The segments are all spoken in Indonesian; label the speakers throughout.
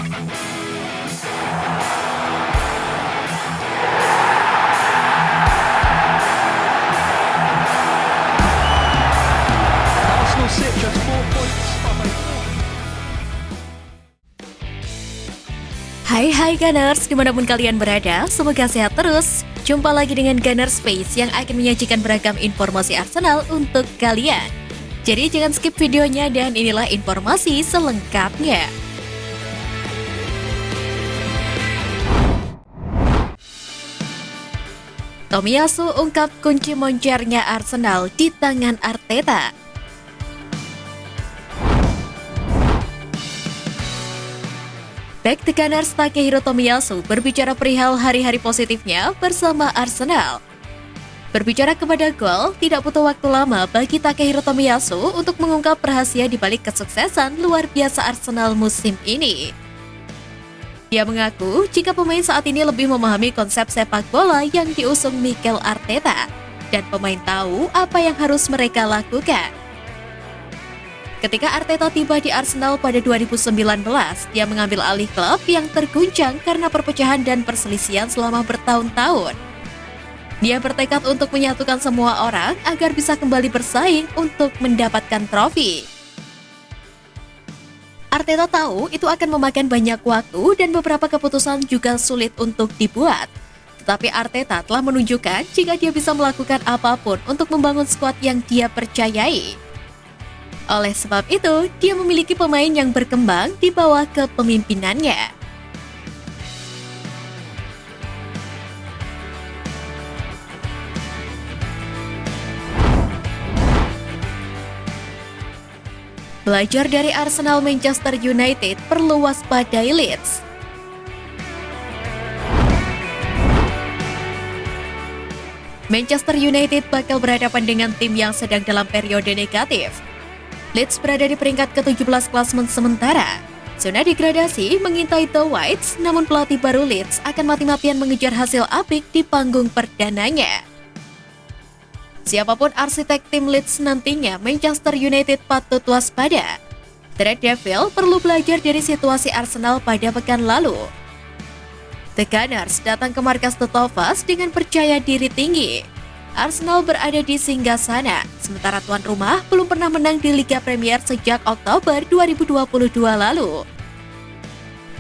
Speaker 1: Arsenal sit just 4 points behind.
Speaker 2: Hai Gunners, dimanapun kalian berada, semoga sehat terus. Jumpa lagi dengan Gunners Space yang akan menyajikan beragam informasi Arsenal untuk kalian. Jadi jangan skip videonya dan inilah informasi selengkapnya. Tomiyasu ungkap kunci moncernya Arsenal di tangan Arteta. Back the Gunners Takehiro Tomiyasu berbicara perihal hari-hari positifnya bersama Arsenal. Berbicara kepada gol, tidak butuh waktu lama bagi Takehiro Tomiyasu untuk mengungkap rahasia di balik kesuksesan luar biasa Arsenal musim ini. Dia mengaku jika pemain saat ini lebih memahami konsep sepak bola yang diusung Mikel Arteta, dan pemain tahu apa yang harus mereka lakukan. Ketika Arteta tiba di Arsenal pada 2019, dia mengambil alih klub yang terguncang karena perpecahan dan perselisihan selama bertahun-tahun. Dia bertekad untuk menyatukan semua orang agar bisa kembali bersaing untuk mendapatkan trofi. Arteta tahu itu akan memakan banyak waktu dan beberapa keputusan juga sulit untuk dibuat. Tetapi Arteta telah menunjukkan jika dia bisa melakukan apapun untuk membangun skuad yang dia percayai. Oleh sebab itu, dia memiliki pemain yang berkembang di bawah kepemimpinannya. Belajar dari Arsenal, Manchester United perlu waspadai Leeds. Manchester United bakal berhadapan dengan tim yang sedang dalam periode negatif. Leeds berada di peringkat ke-17 klasemen sementara. Zona degradasi mengintai The Whites, namun pelatih baru Leeds akan mati-matian mengejar hasil apik di panggung perdananya. Siapapun arsitek tim Leeds nantinya, Manchester United patut waspada. The Red Devil perlu belajar dari situasi Arsenal pada pekan lalu. The Gunners datang ke markas The Toffees dengan percaya diri tinggi. Arsenal berada di singgasana, sementara tuan rumah belum pernah menang di Liga Premier sejak Oktober 2022 lalu.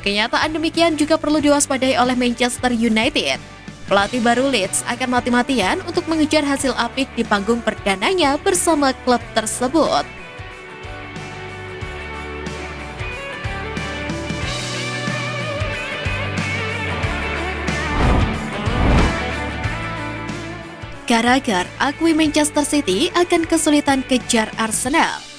Speaker 2: Kenyataan demikian juga perlu diwaspadai oleh Manchester United. Pelatih baru Leeds akan mati-matian untuk mengejar hasil apik di panggung perdananya bersama klub tersebut. Carragher akui Manchester City akan kesulitan kejar Arsenal.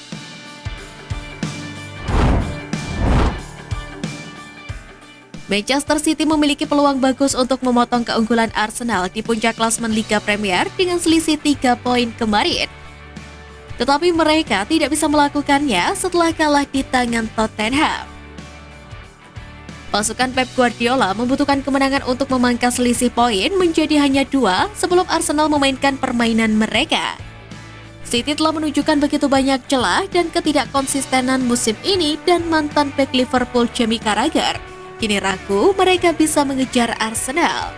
Speaker 2: Manchester City memiliki peluang bagus untuk memotong keunggulan Arsenal di puncak klasemen Liga Premier dengan selisih 3 poin kemarin. Tetapi mereka tidak bisa melakukannya setelah kalah di tangan Tottenham. Pasukan Pep Guardiola membutuhkan kemenangan untuk memangkas selisih poin menjadi hanya 2 sebelum Arsenal memainkan permainan mereka. City telah menunjukkan begitu banyak celah dan ketidakkonsistenan musim ini dan mantan bek Liverpool Jamie Carragher kini ragu mereka bisa mengejar Arsenal.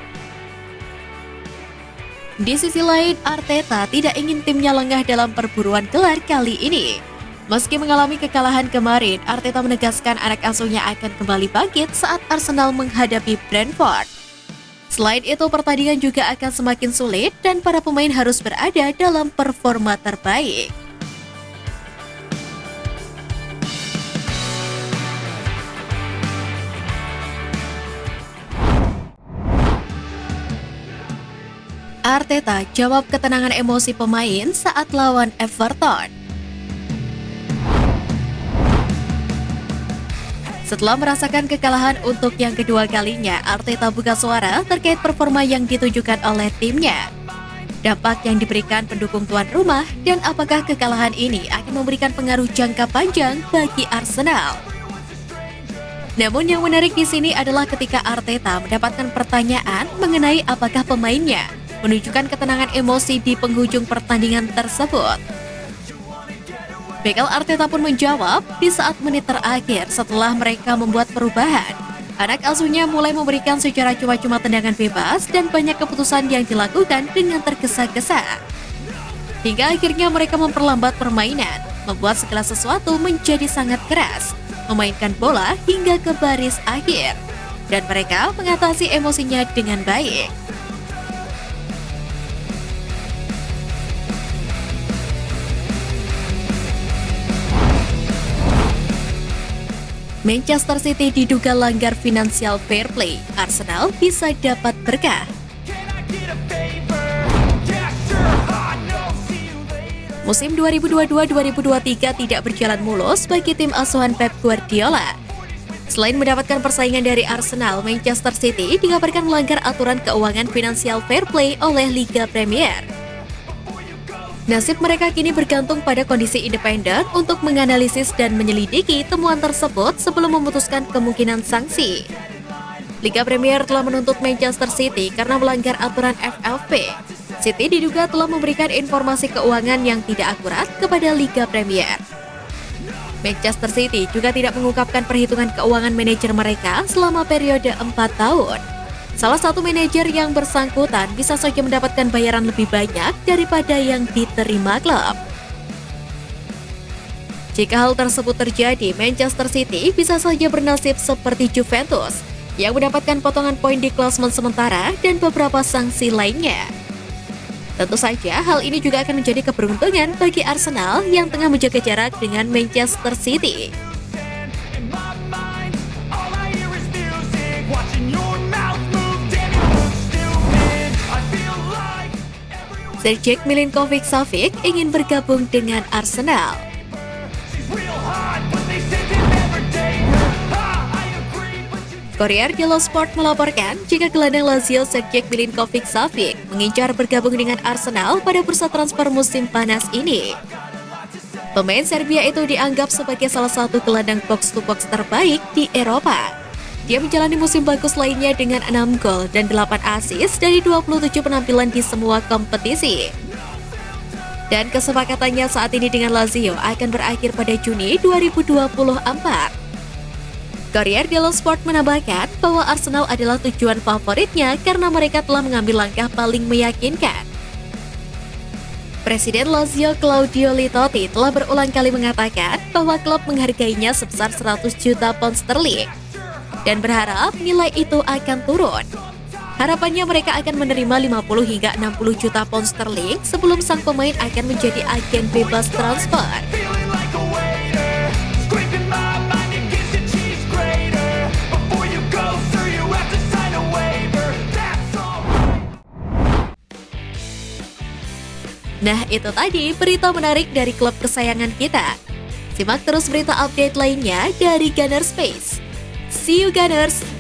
Speaker 2: Di sisi lain, Arteta tidak ingin timnya lengah dalam perburuan gelar kali ini. Meski mengalami kekalahan kemarin, Arteta menegaskan anak asuhnya akan kembali bangkit saat Arsenal menghadapi Brentford. Selain itu, pertandingan juga akan semakin sulit dan para pemain harus berada dalam performa terbaik. Arteta jawab ketenangan emosi pemain saat lawan Everton. Setelah merasakan kekalahan untuk yang kedua kalinya, Arteta buka suara terkait performa yang ditujukan oleh timnya, dampak yang diberikan pendukung tuan rumah, dan apakah kekalahan ini akan memberikan pengaruh jangka panjang bagi Arsenal. Namun yang menarik di sini adalah ketika Arteta mendapatkan pertanyaan mengenai apakah pemainnya menunjukkan ketenangan emosi di penghujung pertandingan tersebut. Mikel Arteta pun menjawab di saat menit terakhir setelah mereka membuat perubahan. Anak asuhnya mulai memberikan secara cuma-cuma tendangan bebas dan banyak keputusan yang dilakukan dengan tergesa-gesa. Hingga akhirnya mereka memperlambat permainan, membuat segala sesuatu menjadi sangat keras, memainkan bola hingga ke baris akhir. Dan mereka mengatasi emosinya dengan baik. Manchester City diduga langgar financial fair play, Arsenal bisa dapat berkah. Musim 2022-2023 tidak berjalan mulus bagi tim asuhan Pep Guardiola. Selain mendapatkan persaingan dari Arsenal, Manchester City dikabarkan melanggar aturan keuangan financial fair play oleh Liga Premier. Nasib mereka kini bergantung pada kondisi independen untuk menganalisis dan menyelidiki temuan tersebut sebelum memutuskan kemungkinan sanksi. Liga Premier telah menuntut Manchester City karena melanggar aturan FFP. City diduga telah memberikan informasi keuangan yang tidak akurat kepada Liga Premier. Manchester City juga tidak mengungkapkan perhitungan keuangan manajer mereka selama periode 4 tahun. Salah satu manajer yang bersangkutan bisa saja mendapatkan bayaran lebih banyak daripada yang diterima klub. Jika hal tersebut terjadi, Manchester City bisa saja bernasib seperti Juventus yang mendapatkan potongan poin di klasemen sementara dan beberapa sanksi lainnya. Tentu saja hal ini juga akan menjadi keberuntungan bagi Arsenal yang tengah menjaga jarak dengan Manchester City. Sergej Milinkovic-Savic ingin bergabung dengan Arsenal. Corriere dello Sport melaporkan jika gelandang Lazio Sergej Milinkovic-Savic mengincar bergabung dengan Arsenal pada bursa transfer musim panas ini. Pemain Serbia itu dianggap sebagai salah satu gelandang box-to-box terbaik di Eropa. Dia menjalani musim bagus lainnya dengan 6 gol dan 8 assist dari 27 penampilan di semua kompetisi. Dan kesepakatannya saat ini dengan Lazio akan berakhir pada Juni 2024. Corriere dello Sport menambahkan bahwa Arsenal adalah tujuan favoritnya karena mereka telah mengambil langkah paling meyakinkan. Presiden Lazio Claudio Litotti telah berulang kali mengatakan bahwa klub menghargainya sebesar 100 juta pound sterling dan berharap nilai itu akan turun. Harapannya mereka akan menerima 50 hingga 60 juta pound sterling sebelum sang pemain akan menjadi agen bebas transfer. Nah, itu tadi berita menarik dari klub kesayangan kita. Simak terus berita update lainnya dari Gunners Space. See you Gunners!